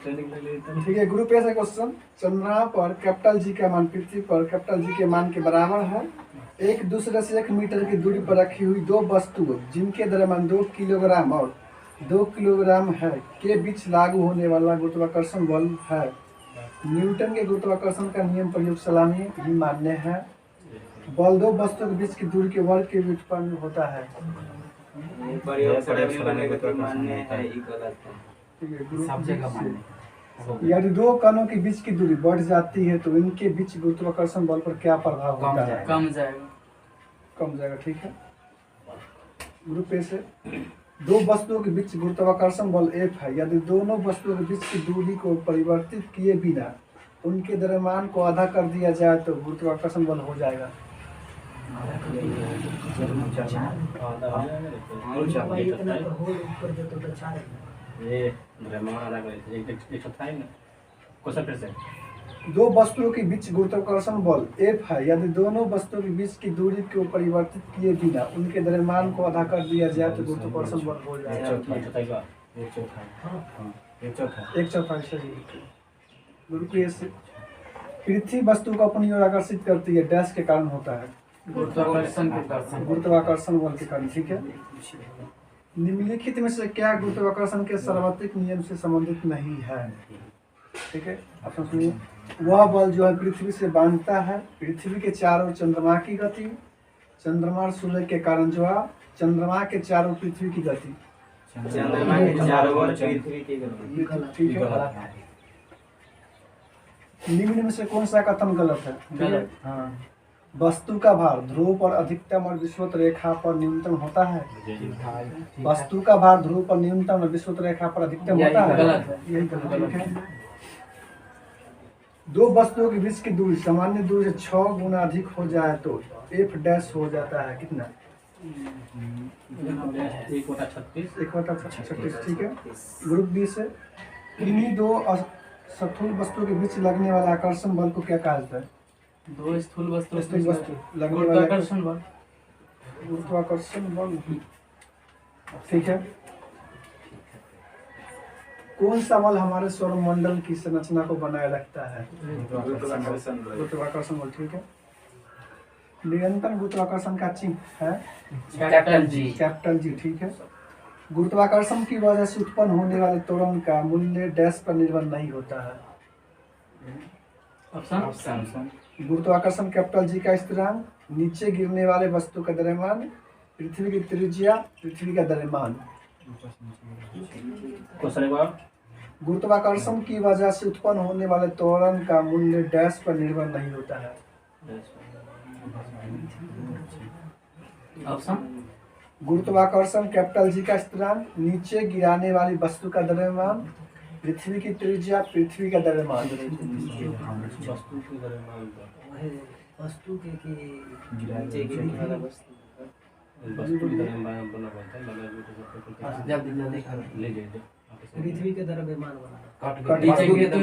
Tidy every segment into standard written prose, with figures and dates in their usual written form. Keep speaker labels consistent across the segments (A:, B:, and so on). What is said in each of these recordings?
A: ठीक है, group A से क्वेश्चन। चंद्रमा पर कैपिटल जी का मान पृथ्वी पर कैपिटल जी के मान के बराबर है। एक दूसरे से 1 मीटर की दूरी पर रखी हुई दो वस्तुएं जिनके द्रव्यमान 2 किलोग्राम और 2 किलोग्राम है के बीच लागू होने वाला गुरुत्वाकर्षण बल है। न्यूटन के गुरुत्वाकर्षण का नियम प्रयोगशाला में ही मान्य है। बल दो वस्तुओं के बीच की दूरी के वर्ग के व्युत्पन्न होता है। यदि दो कणों के बीच की दूरी बढ़ जाती है तो इनके बीच गुरुत्वाकर्षण बल पर क्या प्रभाव होता है?
B: कम जाएगा। ठीक है, ग्रुप ए से दो वस्तुओं के बीच गुरुत्वाकर्षण बल F है। यदि दोनों वस्तुओं के बीच की दूरी को परिवर्तित किए बिना उनके द्रव्यमान को आधा कर दिया जाए तो गुरुत्वाकर्षण बल हो जाएगा। दो वस्तुओं के बीच गुरुत्वाकर्षण बल F है। यदि दोनों वस्तुओं के बीच की दूरी को परिवर्तित किए बिना उनके द्रव्यमान को आधा कर दिया जाए तो गुरुत्वाकर्षण बल हो जाएगा। एक चौथाई सही। ग्रुप ए से पृथ्वी वस्तु को अपनी ओर आकर्षित करती है, डैश के कारण होता है? गुरुत्वाकर्षण बल के कारण। ठीक है, निम्नलिखित में से क्या गुरुत्वाकर्षण के सार्वत्रिक नियम से संबंधित नहीं है? ठीक है, आप सुनिए। वह बल जो है पृथ्वी से बांधता है पृथ्वी के चारों चंद्रमा की गति, चंद्रमा और सूर्य के कारण जो है चंद्रमा के चारों पृथ्वी की गति। चंद्रमा के चारों ओर पृथ्वी की गति।
A: ठीक है, निम्न में से कौन सा कथन गलत है?
B: गलत।
A: हाँ, वस्तु का भार ध्रुव पर अधिकतम और विषुवत रेखा पर न्यूनतम होता है। वस्तु का भार ध्रुव पर न्यूनतम और विषुवत रेखा पर अधिकतम होता है। यही गलत है। दो वस्तुओं के बीच की दूरी सामान्य दूरी से 6 गुना अधिक हो जाए तो F डैश हो जाता है। कितना? 1/36। ठीक है, ग्रुप बी से इन्हीं दो स्थूल वस्तुओं के बीच लगने वाला आकर्षण बल को क्या कहा जाता है?
B: दो स्थूल वस्तु
A: लगने वाला गुरुत्वाकर्षण बल। ठीक है, कौन सा बल हमारे सौरमंडल की संरचना को बनाए रखता है? गुरुत्वाकर्षण बल। ठीक है, निरंतर गुरुत्वाकर्षण का चिन्ह है कैपिटल जी। ठीक है, गुरुत्वाकर्षण की वजह से उत्पन्न होने वाले त्वरण का मूल्य डैश पर निर्भर नहीं होता है।
B: ऑप्शन
A: गुरुत्वाकर्षण कैपिटल जी का स्थिरांक, नीचे गिरने वाले वस्तु का द्रव्यमान, पृथ्वी की त्रिज्या, पृथ्वी का द्रव्यमान। गुरुत्वाकर्षण की वजह से उत्पन्न होने वाले त्वरण का मूल्य डैश पर निर्भर नहीं होता है।
B: ऑप्शन
A: गुरुत्वाकर्षण कैपिटल जी का स्थिरांक, नीचे गिराने वाली वस्तु का द्रव्यमान, पृथ्वी की त्रिज्या, पृथ्वी का द्रव्यमान।
C: पृथ्वी के द्रव्यमान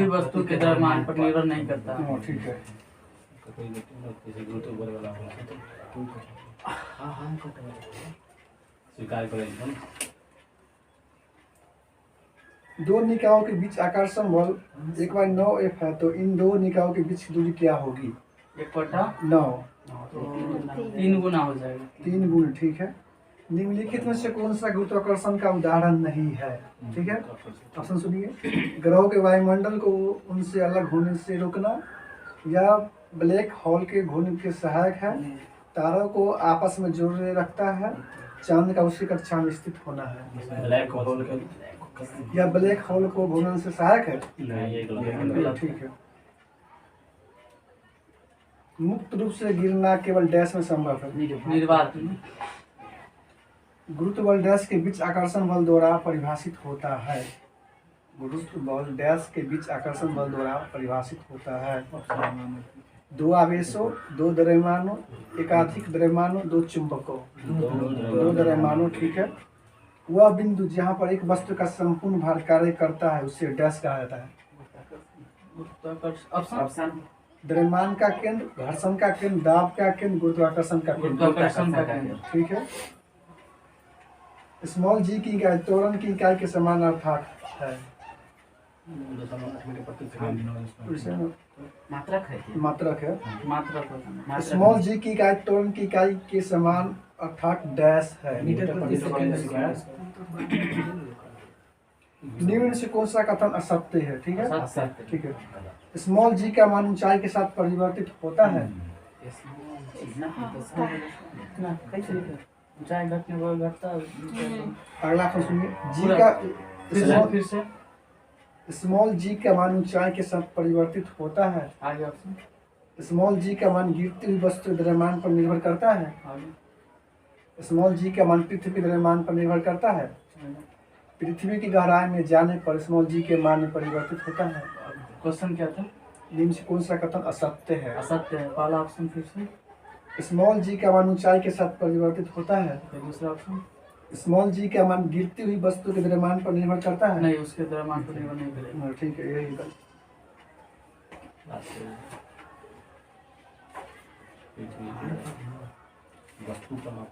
B: वस्तु के द्रव्यमान पर निर्भर नहीं करता।
A: ठीक है,
D: स्वीकार करें।
A: दो निकायों के बीच आकर्षण बल 1/9F है तो इन दो निकायों के बीच की दूरी क्या होगी?
B: 1/9 3 गुना हो जाएगा।
A: 3 गुना। ठीक है, निम्नलिखित में से कौन सा गुरुत्वाकर्षण का उदाहरण नहीं है? ठीक है, ऑप्शन सुनिए। ग्रहों के वायुमंडल को उनसे अलग होने से रोकना, या ब्लैक होल के घूर्णन के सहायक है, तारों को आपस में जोड़े रखता है, चांद का उसी कक्षा में स्थित होना है।
D: ब्लैक होल
A: या ब्लैक होल को घूर्णन से सहायक है?
D: नहीं।
A: ठीक है, मुक्त रूप से गिरना केवल डैश में संभव है।
B: निर्वात
A: गुरुत्व बल डैश के बीच आकर्षण बल द्वारा परिभाषित होता है। गुरुत्व बल डैश के बीच आकर्षण बल द्वारा परिभाषित होता है। दो आवेशों, दो द्रव्यमानों, एकाधिक द्रव्यमानों, दो चुंबकों। दो द्रव्यमानों। ठीक है, वह बिंदु जहाँ पर एक वस्तु का संपूर्ण भार कार्य करता है उसे डैश कहा जाता है।
B: ऑप्शन
A: द्रव्यमान का केंद्र, घर्षण का केंद्र, दाब का केंद्र, गुरुत्वाकर्षण का केंद्र। ठीक है, स्मॉल जी की इकाई त्वरण की इकाई के समान अर्थात है।
D: प्रति सेकंड।
A: इसमें
C: मात्रक है क्या?
A: मात्रक है।
C: मात्रक होता है। मात्रक
A: स्मॉल जी की इकाई त्वरण की इकाई के समान अर्थात डैश है।
C: मीटर प्रति सेकंड।
A: निम्न से कौन सा कथन असत्य है? ठीक है,
C: असत्य।
A: ठीक है। स्मॉल जी का मान ऊंचाई के साथ परिवर्तित होता है।
C: इतना कैसे ऊंचाई घटने पर घटता है।
A: अगला क्वेश्चन सुनिए। जी
C: पूरा।
A: का
C: फिर से
A: स्मॉल जी का मान ऊंचाई के साथ परिवर्तित होता है।
C: आगे ऑप्शन।
A: स्मॉल जी का मान गिरती हुई वस्तु के द्रव्यमान पर निर्भर करता है।
C: आगे
A: स्मॉल जी का मान पृथ्वी के द्रव्यमान पर निर्भर करता है। पृथ्वी की गहराई में जाने पर स्मॉल जी के मान में परिवर्तित होता है।
C: क्वेश्चन क्या था?
A: निम्न से कौन सा कथन असत्य है?
C: असत्य है। पहला ऑप्शन फिर से।
A: स्मॉल जी का मान ऊंचाई के साथ परिवर्तित होता है।
C: फिर दूसरा ऑप्शन।
A: स्मॉल जी का मान गिरती हुई वस्तु के द्रव्यमान पर निर्भर करता है।
C: नहीं, उसके द्रव्यमान पर निर्भर नहीं करेगा।
A: हाँ, ठीक है, यही बात।
D: वस्तु का माप,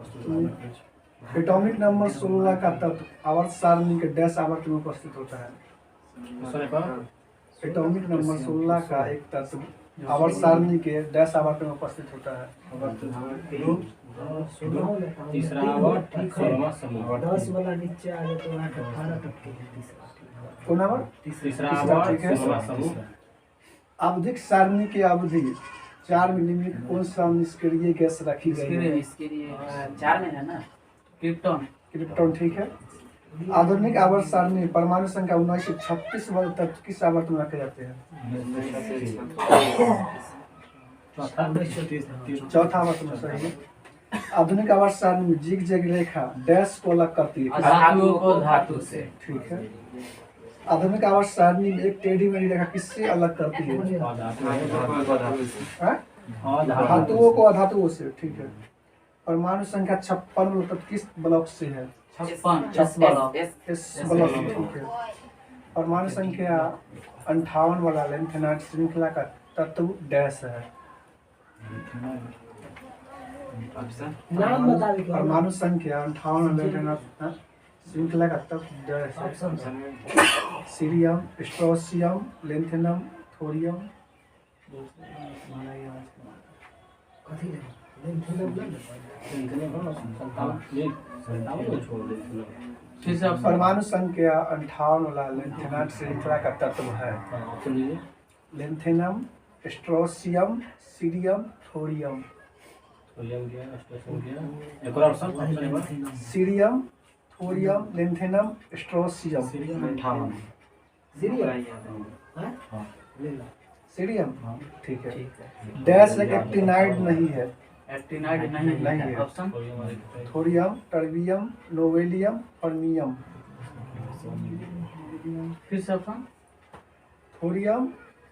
D: वस्तु का माप।
A: एटॉमिक नंबर 16 का तत्व आवर्त सारणी के डैश आवर्त में उपस्थित होता है।
D: सर पर
A: एटॉमिक नंबर 16 का एक तत्व आवर्त सारणी के डैश आवर्त में उपस्थित होता है।
D: तीसरा और 16वां समूह।
E: 10 वाला नीचे आ गया तो 8 18 तक के लिए तीसरा।
A: कौन नंबर?
D: तीसरा
A: तीसरा,
D: और
A: ठीक है।
D: 16वां समूह।
A: आवधिक सारणी की अवधि 4 मिलीमीटर कौन सा निष्क्रिय गैस रखी गई है?
C: इसके लिए 4 में है ना, क्रिप्टॉन।
A: क्रिप्टॉन, ठीक है। आधुनिक आवर्त सारणी परमाणु संख्या 19 से 36 वाले तत्व किस आवर्त में रखे जाते हैं? चौथा आवर्त में, सही है। आधुनिक आवर्त सारणी में जिग जैग रेखा डैश को अलग करती है।
C: धातुओं को धातु से।
A: ठीक है। आधुनिक आवर्त सारणी में एक टेढ़ी मेढ़ी रेखा किससे अलग करती है? हाँ? धातुओं को अधातुओं से, ठीक है। परमाणु संख्या 56 वाला तत्व किस ब्लॉक से है?
C: 56
A: इस ब्लॉक से, ठीक है। परमाणु संख्या 58 वाला लेंथेनाइट श्रृंखला का तत्व डैश है।
E: नाम बता दे।
A: परमाणु संख्या 58 लेंथेनाइट श्रृंखला का तत्व डैश है। Cerium, strontium, lanthanum, thorium.
E: कथी है? लेंथेनम
C: फिर से ऑप्शन।
A: परमाणु संख्या 58 वाला लेंथेनाइट श्रृंखला का तत्व है।
D: सुनिए
A: lanthanum, strontium, cerium, thorium.
D: Sodium गया, स्टेशन गया। एक और option
A: cerium, thorium, lanthanum, strontium.
D: Cerium 58।
E: Cerium. हां ले लो।
A: सीरियम, ठीक है। डैश एक एक्टिनाइड नहीं है।
C: एक्टिनाइड नहीं
A: नहीं है।
C: Option.
A: Thorium, terbium, nobelium, fermium.
C: फिर से option.
A: Thorium,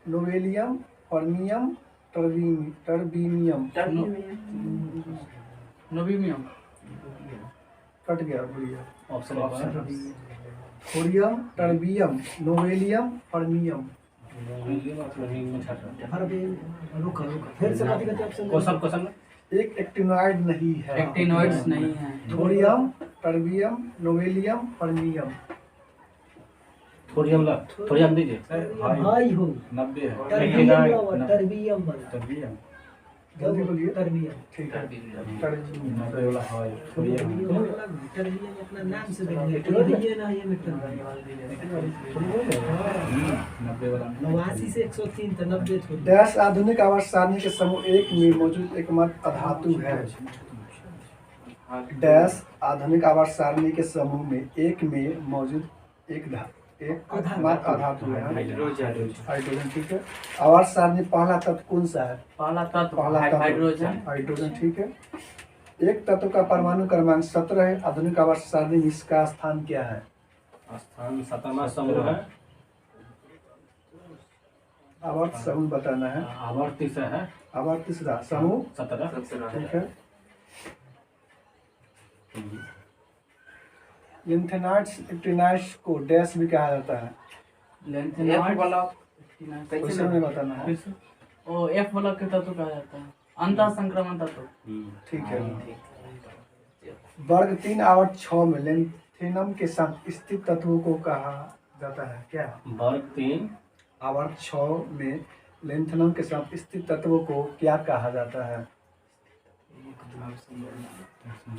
A: nobelium, fermium, terbium.
C: Niobium.
A: Cut गया, भूलिए।
D: Option
A: thorium, terbium, nobelium, fermium.
E: अरे रुका रुका फिर से कथी कथी ऑप्शन?
D: क्वेश्चन
A: एक एक्टिनॉइड नहीं है।
C: एक्टिनॉइड्स नहीं है।
A: Thorium, terbium, nobelium, fermium.
D: Thorium दीजिए।
E: हाई हो
D: 90 है।
E: टर्बियम वाला
D: टर्बियम
A: जल्दी बोलिए।
E: टर्बियम।
A: ठीक है। टर्बियम।
D: 90 वाला है। थोड़ियम
E: टर्बियम अपना नाम से देंगे टर्बियम ना, ये में टर्बियम
D: 90 वाला
E: 89 से 103 तक 90 छोड़।
A: डैश आधुनिक आवर्त सारणी के समूह एक में मौजूद एकमात्र अधातु है। डैश आधुनिक आवर्त सारणी के समूह में एक में मौजूद एकमात्र अधातु है। हाइड्रोजन, ठीक है। आवर्त सारणी पहला तत्व कौन सा है?
C: पहला तत्व
A: पहला तत्व
C: हाइड्रोजन।
A: हाइड्रोजन, ठीक है। एक तत्व का परमाणु क्रमांक 17 है। आधुनिक आवर्त सारणी में इसका स्थान क्या है?
D: स्थान 17वां समूह है।
A: आवर्त समूह बताना है।
D: आवर्त तीसरा है।
A: आवर्त तीसरा, समूह
D: 17।
A: ठीक है। लिंथेनाइट्स एक्टिनाइट्स को डैश भी कहा जाता है।
C: लेंथेनॉइड वाला
A: क्वेश्चन में बताना है।
C: फिर से ओ एफ वाला के तत्व कहा जाता है। अंतः संक्रमण तत्व।
A: ठीक है। वर्ग 3 आवर्त 6 में लेंथेनम के साथ स्थित तत्वों को कहा
B: जाता है क्या?
D: वर्ग 3
B: आवर्त 6 में लेंथेनम के साथ स्थित तत्वों को क्या कहा जाता है?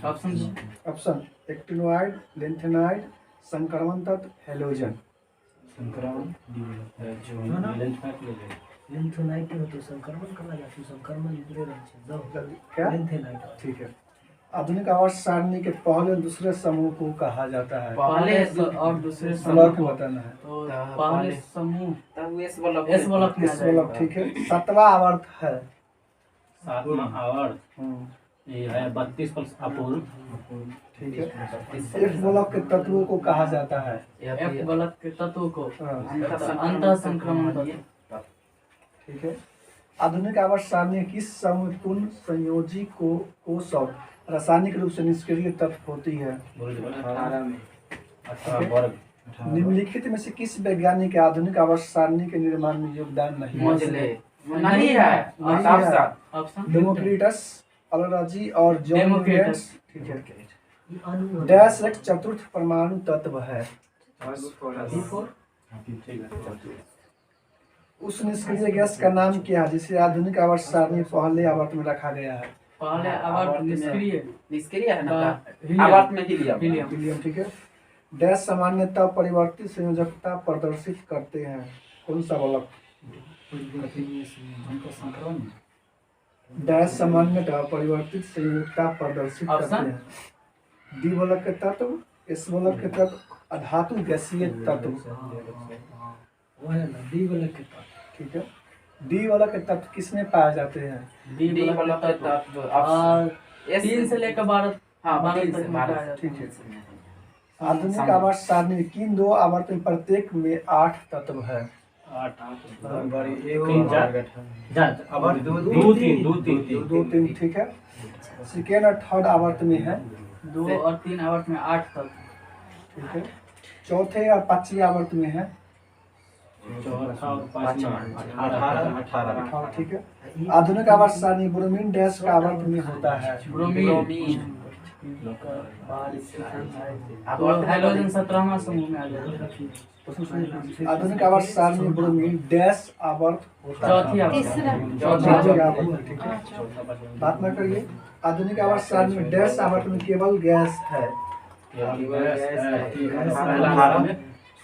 C: ऑप्शन
B: ऑप्शन एक्टिनोइड, लेंथेनाइड, संक्रमण तत्व, हेलोजन।
D: संक्रमण जो
E: हाँ ना?
D: लेंथ फैक्ट ले ले
E: लेंथोनाइट होतो संक्रमण कला जातो संक्रमण दूरे रहे छे जाओ
B: जल्दी क्या?
E: लेंथोनाइट
B: ठीक है। आधुनिक आवर्त सारणी के पहले और दूसरे समूह को कहा जाता है।
C: पहले और दूसरे
B: ब्लॉक
C: समूह
B: बताना है।
C: तो पहले समूह
F: तब एस ब्लॉक
C: एस ब्लॉक में आ
B: इस ब्लॉक
C: जाएगा।
B: ठीक है। 7वां आवर्त है।
D: 7वां आवर्त
B: हम्म,
D: ये है 32 प्लस अपूर्ण
B: ठीक है। F ब्लॉक के तत्वों को कहा जाता है।
C: एफ ब्लॉक के तत्व को
B: हाँ,
C: अंतः संक्रमण तत्व।
B: ठीक है। आधुनिक आवर्त सारणी किस समपूर्ण संयोजी को कोष और रासायनिक रूप से निष्क्रिय तत्व होती है?
D: बोल दो
F: 18 में
D: 18 वर्ग
B: निम्नलिखित में से किस वैज्ञानिक के आधुनिक आवर्त सारणी के निर्माण में योगदान नहीं है?
F: मजले नहीं है
B: नहीं
F: साफ
B: है।
F: साफ
C: ऑप्शन
B: डेमोक्रिटस, अलारजी और जॉन
C: डेमोक्रिटस।
B: ठीक है।
E: ये अणु
B: डैश एक चतुर्थ परमाणु तत्व है।
E: D4
D: ठीक है
B: उस निष्क्रिय गैस का नाम क्या है जिसे आधुनिक आवर्त सारणी पहले आवर्त में रखा गया है?
C: पहले आवर्त निष्क्रिय
F: निष्क्रिय है ना
C: हीलियम।
F: आवर्त में हीलियम
C: हीलियम।
B: हीलियम ठीक है। डैश सामान्यतः परिवर्तित संयोजकता प्रदर्शित करते हैं। कौन सा बलक? डैश सामान्यतः परिवर्तित संयोजकता प्रदर्शित करते
C: ऑप्शन?
B: हैं। डी बलक के तत्व, एस बलक के तत्व, अधातु गैसीय तत्व।
E: वो है ना डी ब्लॉक के पास
B: ठीक है। डी वाला के तत्व किसमें पाए जाते हैं?
C: डी
F: डी
C: ब्लॉक
F: ब्लॉक
C: का
F: के
C: तत्व
F: तत्व
C: और
F: एस
C: 3 से लेकर 12
F: हाँ
C: 12
F: 3
C: तक
F: से
C: में पाया
F: 12
C: जाता
B: ठीक
C: है।
B: है। आधुनिक आवर्त सारणी में किन दो आवर्त में प्रत्येक में 8 तत्व है?
D: 8
B: तीन,
D: चार
B: आवर्त
D: दो तीन
B: 2 3 ठीक है। सेकेंड और थर्ड आवर्त में है
C: 2 और 3 आवर्त में 8 तक।
B: ठीक है। चौथे और पांचवें आवर्त में है 18 ठीक है। आधुनिक आवर्त सारणी ब्रोमीन डैश का आवर्त में होता है।
C: ब्रोमीन तो हाइड्रोजन 17वां समूह में आ जाएगा।
B: आधुनिक आवर्त सारणी ब्रोमीन डैश आवर्त होता
C: चौथी
B: है।
C: आवर्त
B: चौथी आवर्त ठीक है। बात न करिए। आधुनिक आवर्त सारणी में डैश आवर्त में केवल गैस है।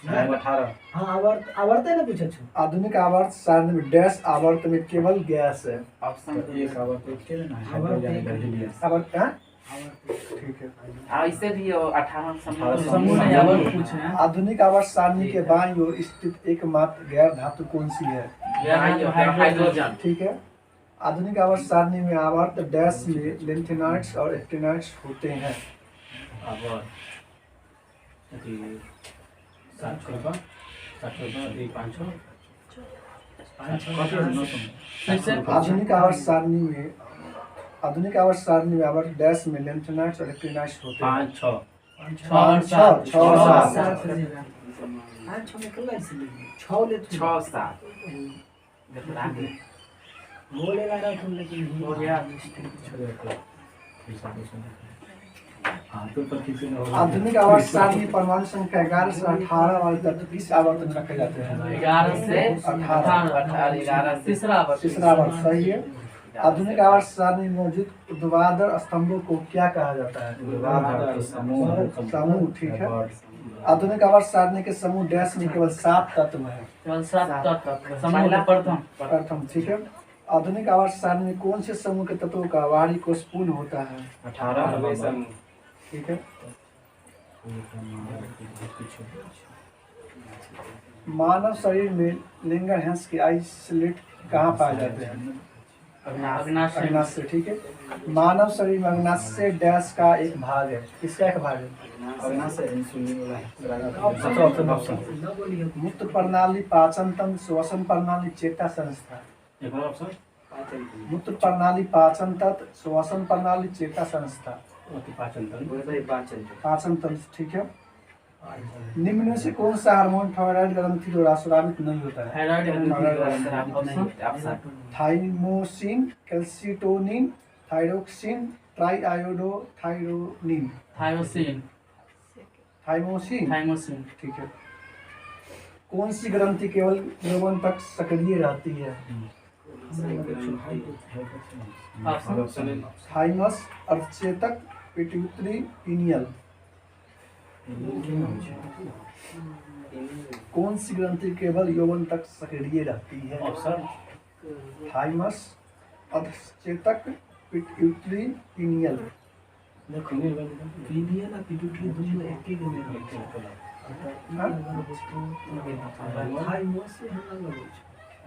E: हाँ आवर्त है ना पूछा छु
B: आधुनिक आवर्त सारणी में डैश आवर्त में केवल गैस है।
F: ऑप्शन
B: आवर्त है
E: आवर्त
B: ठीक है।
F: इससे भी 18
C: समूह में आवर्त पूछे हैं।
B: आधुनिक आवर्त सारणी के बाईं ओर स्थित एकमात्र गैर धातु कौन सी है?
F: हाइड्रोजन
B: ठीक है। आधुनिक आवर्त सारणी में आवर्त डैश में लेंथेनाइड्स और एक्टिनाइड्स होते हैं।
C: फिर से
B: आधुनिक आवर्त सारणी में आवर्त डैश में लेंथेनाइड्स और एक्टिनाइड्स होते हैं।
D: 5 6
C: 6 और 7
B: छह और सात।
E: सात हो जाएगा आज छह में कल इसलिए 6 ले
F: 6 7
E: बोले ला रहा तुम लेकिन
C: हो गया।
B: आधुनिक आवर्त सारणी परमाणु संख्या 11 से 18 वाले तत्व किस आवर्त में रखे जाते हैं?
C: 11 से
B: 18
F: 18 11 से
C: तीसरा आवर्त।
B: तीसरा आवर्त सही है। आधुनिक आवर्त सारणी में मौजूद ऊर्ध्वाधर स्तंभों को क्या कहा जाता है? समूह ठीक है। आधुनिक आवर्त सारणी के समूह डैश में केवल 7 तत्व है।
C: केवल 7 तक समूह प्रथम।
B: प्रथम ठीक है। आधुनिक आवर्त सारणी में कौन से समूह के तत्वों का बाहरी कोष पूर्ण होता है?
F: 18
B: ठीक है। मानव शरीर में लिंगरहैंस के आइसोलेट कहाँ पाए जाते हैं?
C: अग्नाशय।
B: अग्नाशय ठीक है। मानव शरीर में अग्नाशय डैश का एक भाग है। किसका एक भाग है? ऑप्शन
E: ना बोलिए
B: मूत्र प्रणाली, पाचन तंत्र, श्वसन प्रणाली, चेता संस्था।
D: एक और ऑप्शन
B: मूत्र प्रणाली, पाचन तंत्र, श्वसन प्रणाली, चेता संस्था।
D: पाचन
B: पाचन तंत्र ठीक है। निम्न में से कौन सा हार्मोन थायराइड ग्रंथि द्वारा स्रावित नहीं होता है?
C: Thyroid
B: thymosin, calcitonin, thyroxine, triiodothyronine.
C: Thymosin
B: thymosin
C: thymosin
B: ठीक है। कौन सी ग्रंथि केवल यौवन तक सक्रिय रहती है?
C: ऑप्शन
B: थाइमस, अर्धचेतक, पिट्यूटरी, पीनियल। कौन सी ग्रंथि केवल यौवन तक सक्रिय रहती है?
D: ऑप्शन
B: थाइमस, अर्धचेतक, पिट्यूटरी, पीनियल।
E: पीनियल और पिट्यूटरी दोनों एक ही में रहते हैं। थाइमस से हम लोग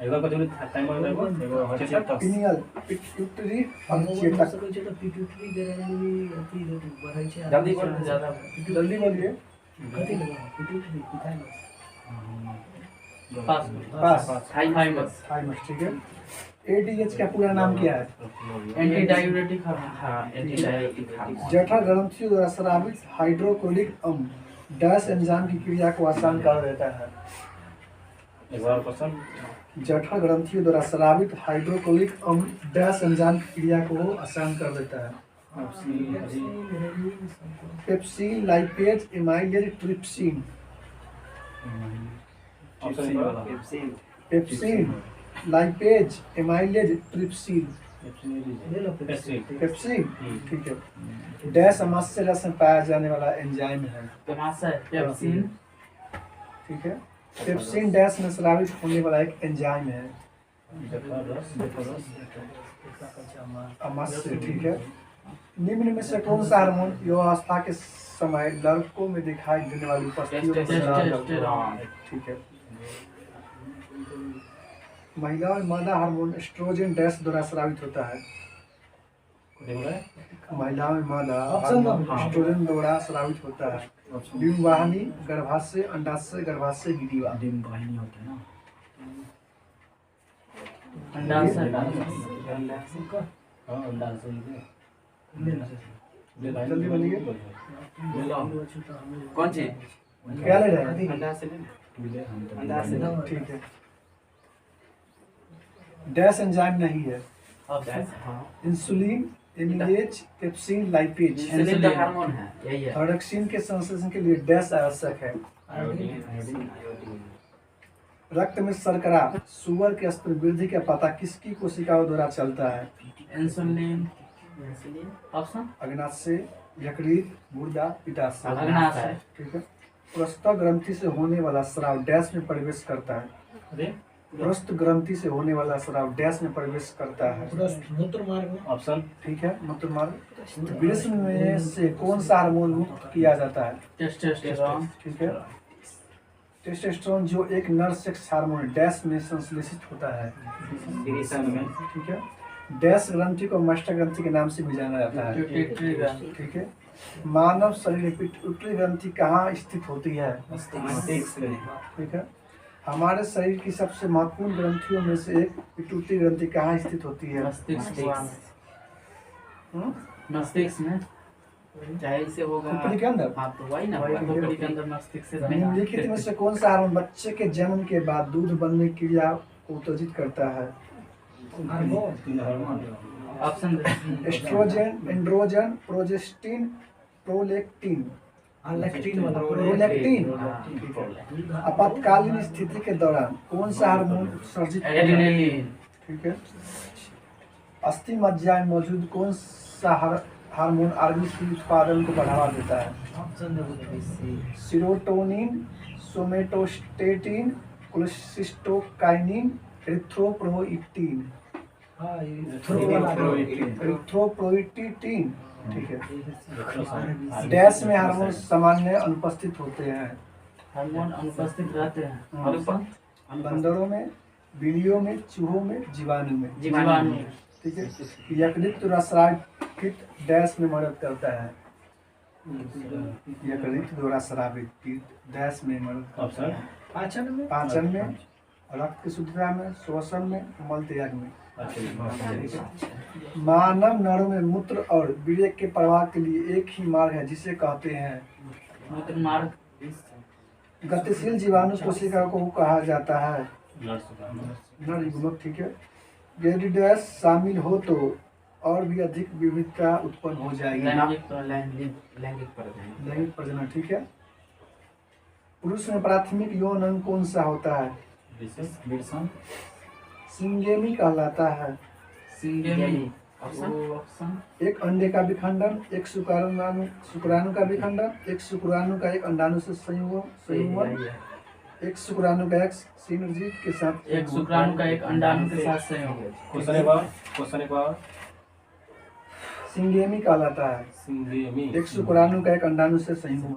D: एगो कचौड़ी टाइमर देबो एगो हचेतक
B: पीनियल, पिट्यूटरी,
E: अर्धचेतक
B: अर्धचेतक।
E: सके तो पिट्यूटरी दे रहे हैं अति बढ़ै छै।
F: जल्दी बोल ज्यादा
B: जल्दी बोलिए।
E: कथी लगा पिट्यूटरी थाइमस
C: पास
B: पास।
C: थाइमस
B: थाइमस, ठीक है। एडीएच का पूरा नाम क्या है?
C: Anti diuretic hormone.
F: हाँ एंटीबायोटिक हार्मोन
B: जठर ग्रंथियों द्वारा स्रावित हाइड्रोक्लोरिक अम्ल डैश एंजाइम की क्रिया को आसान कर देता है।
D: एक बार क्वेश्चन
B: जठर ग्रंथियों द्वारा स्रावित हाइड्रोक्लोरिक अम्ल डैश एंजाइम की क्रिया को आसान कर देता है। Pepsin, lipase, amylase, trypsin.
D: Option
B: pepsin, lipase, amylase, trypsin.
E: ले लो
B: पेप्सिन, ठीक है। डैश अमाशय रस में पाया जाने वाला एंजाइम है।
C: पेमाशय पेप्सिन
B: ठीक है। पेप्सिन डैश में स्रावित होने वाला एक एंजाइम है। अमाशय, ठीक है। निम्न में से कौन सा हार्मोन युवावस्था के समय लड़कों में दिखाई देने वाली उपस्थितियों में सुधार करता है? ठीक है। महिलाओं में मादा हार्मोन एस्ट्रोजन डैश द्वारा स्रावित होता है। महिलाओं में मादा हार्मोन एस्ट्रोजन द्वारा स्रावित होता है। डिम्बवाहिनी, गर्भाशय, अंडाशय, गर्भाशय, गिरिवा।
C: अंडाशय
D: हां अंडा से
B: जल्दी बोलिए।
F: कौन सी
B: क्या ले रहे हैं?
F: अंडा से
B: ठीक है। डैश एंजाइम नहीं है।
F: हाँ
B: insulin, amylase, pepsin, lipase.
F: Insulin का हार्मोन है यही है
B: थायरॉक्सिन के संश्लेषण के लिए डैश आवश्यक है। रक्त में शर्करा, सुगर के स्तर वृद्धि का पता किसकी कोशिकाओं द्वारा चलता है?
C: इंसुलिन ऑप्शन
B: अग्नाशय, यकृत, गुर्दा, पित्ताशय।
C: अग्नाशय
B: ठीक है। प्रस्ताव ग्रंथि से होने वाला स्राव डैश में प्रवेश करता है।
D: अरे
B: प्रस्त ग्रंथि से होने वाला स्राव डैश में प्रवेश करता है।
E: मूत्र मार्ग में
D: ऑप्शन
B: ठीक है। मूत्र मार्ग। वृषण में से कौन सा हार्मोन मुक्त किया जाता है?
C: टेस्टोस्टेरोन
B: ठीक है। टेस्टोस्टेरोन जो एक नर सेक्स हार्मोन डैश में संश्लेषित होता है।
F: सिरिसन में
B: ठीक है। डैश ग्रंथि को मास्टर ग्रंथि के नाम से भी जाना जाता है।
C: पिट्यूटरी ग्रंथि
B: ठीक है। मानव शरीर में पिट्यूटरी ग्रंथि कहाँ स्थित होती है?
F: मस्तिष्क में
B: ठीक है। हमारे शरीर की सबसे महत्वपूर्ण ग्रंथियों में से एक पिट्यूटरी ग्रंथि कहाँ स्थित होती है?
C: मस्तिष्क
B: हम्म?
C: मस्तिष्क में
F: जाहिर से होगा
B: खोपड़ी के अंदर।
F: हाँ तो वही ना
C: खोपड़ी के अंदर मस्तिष्क से
B: निम्नलिखित में से कौन सा हार्मोन बच्चे के जन्म के बाद दूध बनने की क्रिया को उत्तेजित करता है?
C: Option
B: estrogen, androgen, progestin, prolactin.
E: Lactin वाला
B: प्रोलेक्टिन। आपातकालीन स्थिति के दौरान कौन सा हार्मोन उत्सर्जित होता है?
C: एड्रेनलिन
B: ठीक है। अस्थि मज्जा में मौजूद कौन सा हार्मोन आरबीसी उत्पादन को बढ़ावा देता है? Serotonin, somatostatin, cholecystokinin, erythropoietin. Erythropoietin. ठीक है। डैश में हार्मोन सामान्य अनुपस्थित होते हैं।
C: हार्मोन अनुपस्थित रहते हैं
B: बंदरों में, बिल्लियों में, चूहों में, जीवाणु में।
C: जीवाणु
B: ठीक है। यकृत द्वारा डैश में मदद करता है। यकृत द्वारा स्रावित डैश में मदद करता है।
E: पाचन में
B: पाचन में, रक्त की शुद्धता में, श्वसन में, मल त्याग में। मानव नरों में मूत्र और वीर्य के प्रवाह के लिए एक ही मार्ग है जिसे कहते हैं
C: मूत्र मार्ग।
B: गतिशील जीवाणु कोशिका को कहा जाता है
D: ब्लड
B: नर युग्मक। ठीक है। यदि डैश शामिल हो तो और भी अधिक विविधता उत्पन्न हो जाएगी।
C: लैंगिक
F: लैंगिक प्रजनन
B: लैंगिक प्रजनन। ठीक है। पुरुष में प्राथमिक यौन अंग कौन सा होता है?
D: विल्सन
B: सिंगेमी कहलाता है।
F: सिंगेमी
C: ऑप्शन
B: एक अंडे का विखंडन, एक शुक्राणु का विखंडन, एक शुक्राणु का एक अंडाणु से संयुग्मन, एक शुक्राणु का एक सिनर्जी के साथ
C: एक शुक्राणु का एक अंडाणु के साथ संयोग।
D: क्वेश्चन एक बार
B: सिंगेमी कहलाता है।
D: सिंगेमी
B: एक शुक्राणु का एक अंडाणु से संयुग्मन।